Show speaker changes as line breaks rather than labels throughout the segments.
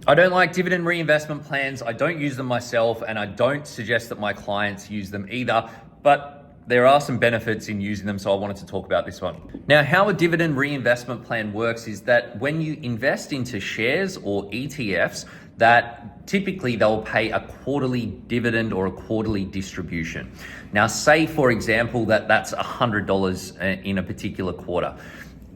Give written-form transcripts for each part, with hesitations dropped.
I don't like dividend reinvestment plans. I don't use them myself, and I don't suggest that my clients use them either, but there are some benefits in using them, so I wanted to talk about this one. Now, how a dividend reinvestment plan works is that when you invest into shares or ETFs, that typically they'll pay a quarterly dividend or a quarterly distribution. Now, say for example that's $100 in a particular quarter.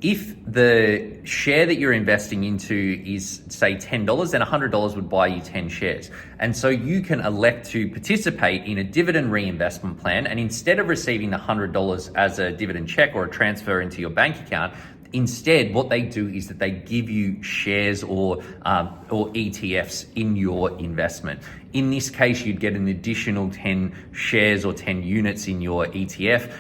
If the share that you're investing into is, say, $10, then $100 would buy you 10 shares. And so you can elect to participate in a dividend reinvestment plan, and instead of receiving the $100 as a dividend check or a transfer into your bank account, instead, what they do is that they give you shares or ETFs in your investment. In this case, you'd get an additional 10 shares or 10 units in your ETF.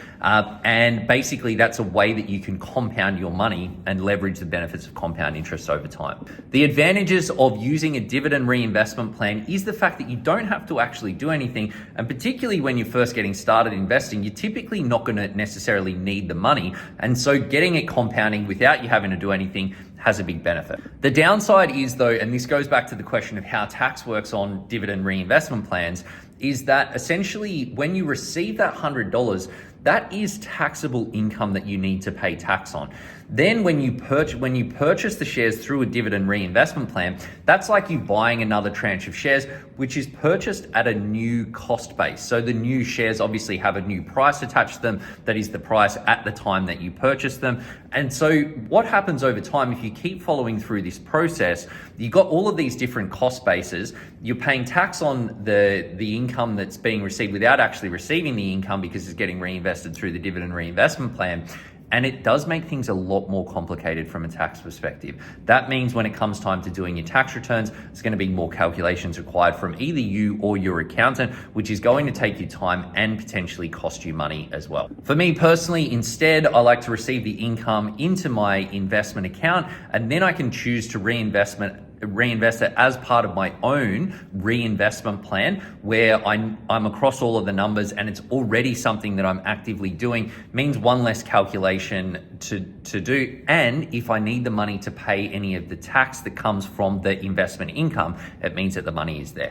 And basically, that's a way that you can compound your money and leverage the benefits of compound interest over time. The advantages of using a dividend reinvestment plan is the fact that you don't have to actually do anything. And particularly when you're first getting started investing, you're typically not going to necessarily need the money. And so getting it compounding without you having to do anything has a big benefit. The downside is though, and this goes back to the question of how tax works on dividend reinvestment plans, is that essentially when you receive that $100, that is taxable income that you need to pay tax on. Then when you purchase the shares through a dividend reinvestment plan, that's like you buying another tranche of shares, which is purchased at a new cost base. So the new shares obviously have a new price attached to them. That is the price at the time that you purchase them. And so what happens over time, if you keep following through this process, you've got all of these different cost bases. You're paying tax on the income that's being received without actually receiving the income because it's getting reinvested through the dividend reinvestment plan. And it does make things a lot more complicated from a tax perspective. That means when it comes time to doing your tax returns, it's going to be more calculations required from either you or your accountant, which is going to take you time and potentially cost you money as well. For me personally, instead, I like to receive the income into my investment account, and then I can choose to reinvest it as part of my own reinvestment plan where I'm across all of the numbers and it's already something that I'm actively doing. Means one less calculation to do. And if I need the money to pay any of the tax that comes from the investment income, it means that the money is there.